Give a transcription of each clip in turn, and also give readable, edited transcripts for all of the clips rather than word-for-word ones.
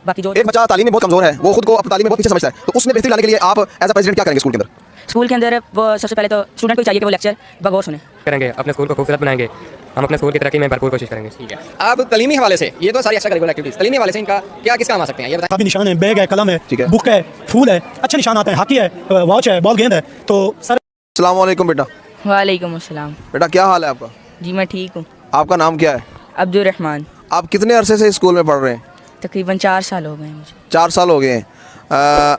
बाकी जो एक बच्चा तालीम में बहुत कमज़ोर है, वो खुद को अपनी तालीम में बहुत पीछे समझता है, तो उसमें बेहतरी लाने के लिए आप एज अ प्रेसिडेंट क्या करेंगे स्कूल के अंदर? स्कूल के अंदर वो सबसे पहले तो स्टूडेंट को चाहिए कि वो लेक्चर बगौर सुने। करेंगे, अपने स्कूल को खूबसूरत बनाएंगे, हम अपने स्कूल की तरक्की में भरपूर कोशिश करेंगे। ठीक है, आप तलीमी हवाले से, ये तो सारी एक्स्ट्रा करिकुलर एक्टिविटीज़, तलीमी हवाले से इनका क्या किस काम आ सकते हैं ये बताएं। काफ़ी निशान है, बैग है, कलम है, ठीक है। बुक है, फूल है, अच्छे निशान आते हैं, हॉकी है, वॉच है, बॉल गेंद है। तो सर अस्सलाम वालेकुम बेटा। वालेकुम अस्सलाम। बेटा क्या हाल है आपका? जी मैं ठीक हूँ। आपका नाम क्या है? अब्दुल रहमान। आप कितने अरसे से इस स्कूल में पढ़ रहे हैं? तकरीबन 4 साल हो गए हैं मुझे। 4 साल हो गए हैं।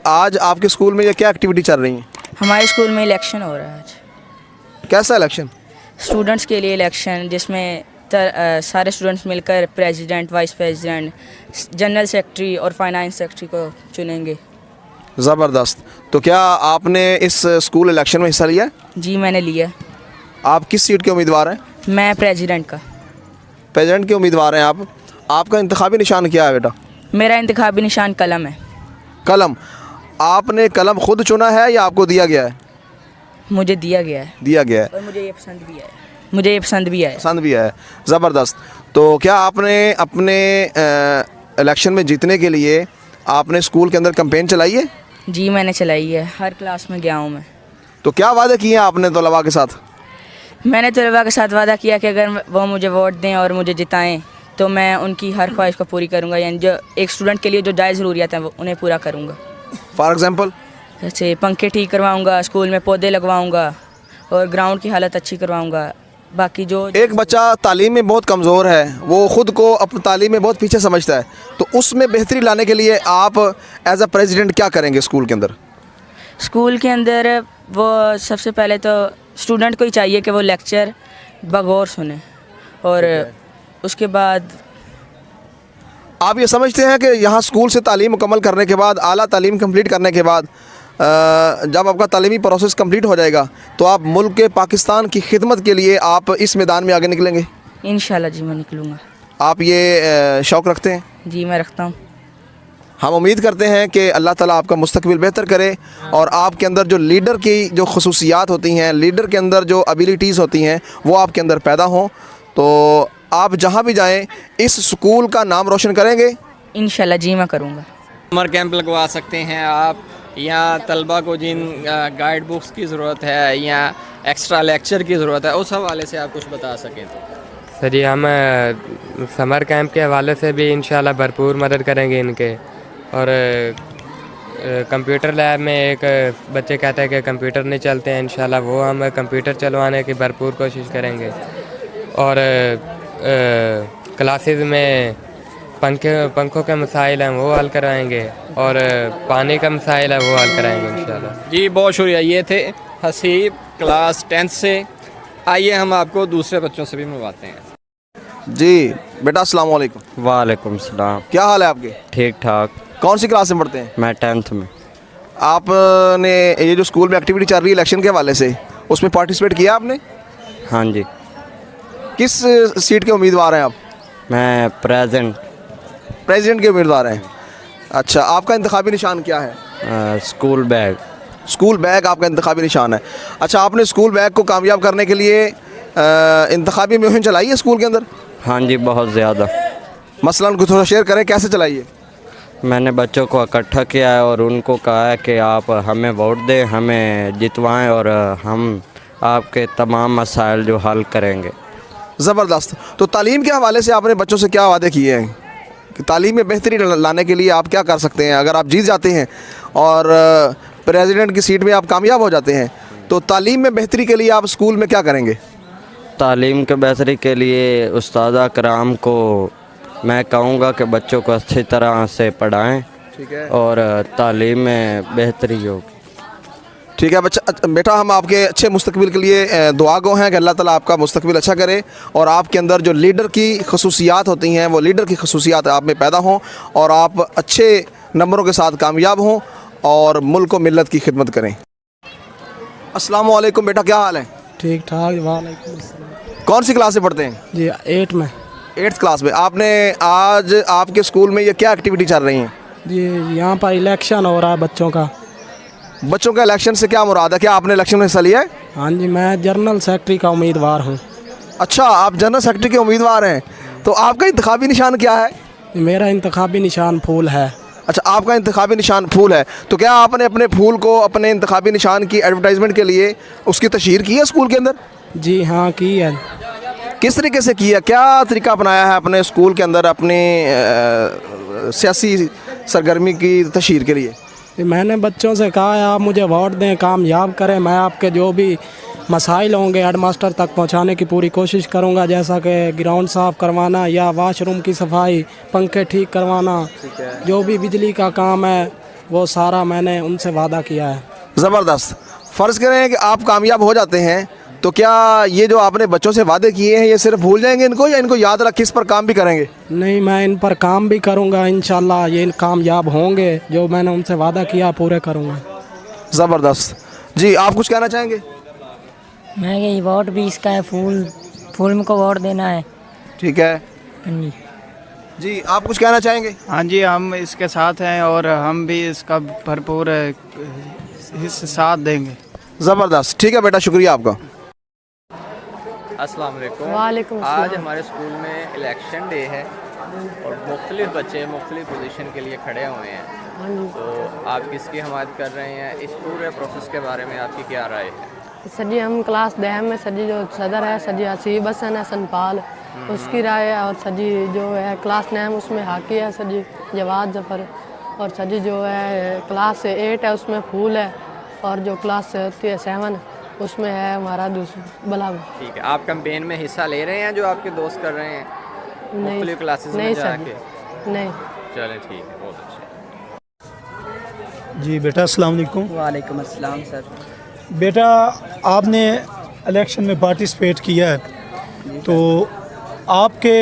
आज आपके स्कूल में ये क्या एक्टिविटी चल रही है? हमारे स्कूल में इलेक्शन हो रहा है आज, कैसा इलेक्शन? स्टूडेंट्स के लिए इलेक्शन, जिसमें सारे स्टूडेंट्स मिलकर president, vice president, general secretary और फाइनेंस सेक्रेटरी को चुनेंगे। ज़बरदस्त। तो क्या आपने इस स्कूल इलेक्शन में हिस्सा लिया है? जी मैंने लिया। आप किस सीट के उम्मीदवार हैं? मैं प्रेसिडेंट का। प्रेसिडेंट के उम्मीदवार हैं आप। आपका इंतखाबी निशान क्या है बेटा? मेरा इंतखाबी निशान कलम है। कलम। आपने कलम खुद चुना है या आपको दिया गया है? मुझे दिया गया है दिया गया है। और मुझे ये पसंद भी है। मुझे ये पसंद भी है। पसंद भी है। ज़बरदस्त। तो क्या आपने अपने इलेक्शन में जीतने के लिए आपने स्कूल के अंदर कैंपेन चलाई है? जी मैंने चलाई है, हर क्लास में गया हूँ मैं। तो क्या वादे किए हैं आपने तलबा के साथ? मैंने तलबा के साथ वादा किया कि अगर वो मुझे वोट दें और मुझे जिताएं तो मैं उनकी हर ख्वाहिश को पूरी करूँगा, यानी जो एक स्टूडेंट के लिए जो जायज़ ज़रूरियात हैं वो उन्हें पूरा करूँगा। For example? जैसे पंखे ठीक करवाऊँगा, स्कूल में पौधे लगवाऊँगा और ग्राउंड की हालत अच्छी करवाऊँगा। बाकी जो एक बच्चा तालीम में बहुत कमज़ोर है, वो ख़ुद को अपनी तालीम में बहुत पीछे समझता है, तो उसमें बेहतरी लाने के लिए आप एज अ प्रेसिडेंट क्या करेंगे स्कूल के अंदर? स्कूल के अंदर वो सबसे पहले तो स्टूडेंट को ही चाहिए कि वो लेक्चर बगौर सुने, और उसके बाद आप ये समझते हैं कि यहाँ स्कूल से तालीम मुकम्मल करने के बाद, आला तालीम कंप्लीट करने के बाद, जब आपका तालीमी प्रोसेस कंप्लीट हो जाएगा तो आप मुल्क के पाकिस्तान की खिदमत के लिए आप इस मैदान में आगे निकलेंगे? इंशाल्लाह जी मैं निकलूँगा। आप ये शौक़ रखते हैं? जी मैं रखता हूँ। हम उम्मीद करते हैं कि अल्लाह ताला आपका मुस्तकबिल बेहतर करे और आपके अंदर जो लीडर की जो खसूसियात होती हैं, लीडर के अंदर जो एबिलिटीज़ होती हैं, वो आपके अंदर पैदा हों, तो आप जहाँ भी जाएं इस स्कूल का नाम रोशन करेंगे। इंशाल्लाह जी मैं करूँगा। समर कैंप लगवा सकते हैं आप, या तलबा को जिन गाइड बुक्स की ज़रूरत है या एक्स्ट्रा लेक्चर की ज़रूरत है, उस हवाले से आप कुछ बता सकें तो। सर ये हम समर कैंप के हवाले से भी इंशाल्लाह भरपूर मदद करेंगे इनके। और कंप्यूटर लैब में एक बच्चे कहते हैं कि कंप्यूटर नहीं चलते हैं, इंशाल्लाह वो हम कंप्यूटर चलवाने की भरपूर कोशिश करेंगे। और क्लासेस में पंखों के मसाइल हैं वो हल कराएंगे, और पानी का मसाइल है वो हल कराएंगे इंशाल्लाह। जी बहुत शुक्रिया। ये थे हसीब क्लास 10th से। आइए हम आपको दूसरे बच्चों से भी मिलवाते हैं। जी बेटा अस्सलाम वालेकुम। वालेकुम सलाम। क्या हाल है आपके? ठीक ठाक। कौन सी क्लास में पढ़ते हैं? मैं 10th में। आपने ये जो स्कूल में एक्टिविटी चल रही है इलेक्शन के हवाले से, उसमें पार्टिसिपेट किया आपने? हाँ जी। किस सीट के उम्मीदवार हैं आप? मैं प्रेसिडेंट के उम्मीदवार हैं। अच्छा, आपका इंतखाबी निशान क्या है? School bag. स्कूल बैग आपका इंतखाबी निशान है। अच्छा, आपने स्कूल बैग को कामयाब करने के लिए इंतखाबी मुहिम चलाई है स्कूल के अंदर? हाँ जी बहुत ज़्यादा। मसलन कुछ थोड़ा शेयर करें, कैसे चलाइए? मैंने बच्चों को इकट्ठा किया है और उनको कहा है कि आप हमें वोट दें, हमें जितवाएं और हम आपके तमाम मसाइल जो हल करेंगे। ज़बरदस्त। तो तालीम के हवाले से आपने बच्चों से क्या वादे किए हैं कि तालीम में बेहतरी लाने के लिए आप क्या कर सकते हैं? अगर आप जीत जाते हैं और प्रेसिडेंट की सीट में आप कामयाब हो जाते हैं, तो तालीम में बेहतरी के लिए आप स्कूल में क्या करेंगे? तालीम के बेहतरी के लिए उस्ताद कराम को मैं कहूँगा कि बच्चों को अच्छी तरह से पढ़ाएं, ठीक है, और तालीम में बेहतरी होगी। ठीक है बेटा, हम आपके अच्छे मुस्तकबिल के लिए दुआ गो हैं कि अल्लाह ताला आपका मुस्तकबिल अच्छा करे और आपके अंदर जो लीडर की खसूसियात होती हैं वो लीडर की खसूसियात आप में पैदा हों और आप अच्छे नंबरों के साथ कामयाब हों और मुल्क व मिल्लत की खिदमत करें। अस्सलाम वालेकुम बेटा, क्या हाल है? ठीक ठाक। वालेकुम अस्सलाम। कौन सी क्लास से पढ़ते हैं? जी 8 में। 8th क्लास में। आपने आज आपके स्कूल में ये क्या एक्टिविटी चल रही है? जी यहाँ पर इलेक्शन हो रहा है बच्चों का। बच्चों का इलेक्शन से क्या मुराद है? क्या आपने इलेक्शन में हिस्सा लिया है? हाँ जी मैं जनरल सेक्रेटरी का उम्मीदवार हूँ। अच्छा, आप जनरल सेक्रेटरी के उम्मीदवार हैं, तो आपका इंतखाबी निशान क्या है? मेरा इंतखाबी निशान फूल है। अच्छा, आपका इंतखाबी निशान फूल है, तो क्या आपने अपने फूल को अपने इंतखाबी निशान की एडवर्टाइजमेंट के लिए उसकी तशहीर की है स्कूल के अंदर? जी हाँ, की है। किस तरीके से किया, क्या तरीका अपनाया है अपने स्कूल के अंदर अपने सियासी सरगर्मी की तशहीर के लिए? मैंने बच्चों से कहा है आप मुझे वोट दें, कामयाब करें, मैं आपके जो भी मसाइल होंगे हेड मास्टर तक पहुंचाने की पूरी कोशिश करूंगा, जैसा कि ग्राउंड साफ़ करवाना या वाशरूम की सफाई, पंखे ठीक करवाना, जो भी बिजली का काम है वो सारा मैंने उनसे वादा किया है। ज़बरदस्त। फ़र्ज़ करें कि आप कामयाब हो जाते हैं, तो क्या ये जो आपने बच्चों से वादे किए हैं ये सिर्फ भूल जाएंगे इनको, या इनको याद रख के इस पर काम भी करेंगे? नहीं, मैं इन पर काम भी करूंगा, इंशाल्लाह ये कामयाब होंगे, जो मैंने उनसे वादा किया पूरे करूंगा। ज़बरदस्त। जी, आप कुछ कहना चाहेंगे? मैं यही वोट भी इसका है, फूल को वोट देना है। ठीक है जी। जी, आप कुछ कहना चाहेंगे? हाँ जी, हम इसके साथ हैं और हम भी इसका भरपूर साथ देंगे। ज़बरदस्त। ठीक है बेटा, शुक्रिया आपका। अस्सलाम वालेकुम। वालेकुम आज हमारे स्कूल में इलेक्शन डे है और मुख्तलिफ बच्चे मुख्तलिफ पोजीशन के लिए खड़े हुए हैं, तो आप किसकी हमायत कर रहे हैं? इस पूरे प्रोसेस के बारे में आपकी क्या राय है? सर जी, हम क्लास 10 में सर जी जो सदर है सर जी हसीब हसन हसनपाल, उसकी राय है, और सर जी जो है क्लास 9 उसमें हाकी है सर जी जवाद जफ़र, और सर जी जो है क्लास 8 है उसमें फूल है, और जो क्लास 7 उसमें है हमारा बलाग। ठीक है, आप कैंपेन में हिस्सा ले रहे हैं जो आपके दोस्त कर रहे हैं मुख्तलिफ क्लासेस में जाके? नहीं। चलें, ठीक है, बहुत अच्छा। जी बेटा, अस्सलाम वालेकुम। वालेकुम अस्सलाम सर। बेटा, आपने इलेक्शन में पार्टिसिपेट किया है, तो आपके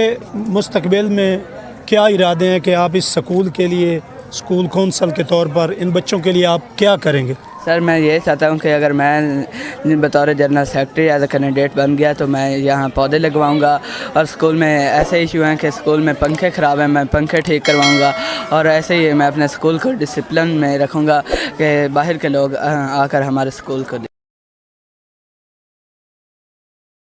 मुस्तकबिल में क्या इरादे हैं कि आप इस स्कूल के लिए स्कूल कौंसल के तौर पर इन बच्चों के लिए आप क्या करेंगे? सर, मैं ये चाहता हूँ कि अगर मैं बतौर general secretary as a candidate बन गया तो मैं यहाँ पौधे लगवाऊँगा, और स्कूल में ऐसे इशू हैं कि स्कूल में पंखे ख़राब हैं, मैं पंखे ठीक करवाऊँगा, और ऐसे ही मैं अपने स्कूल को डिसिप्लिन में रखूँगा कि बाहर के लोग आकर हमारे स्कूल को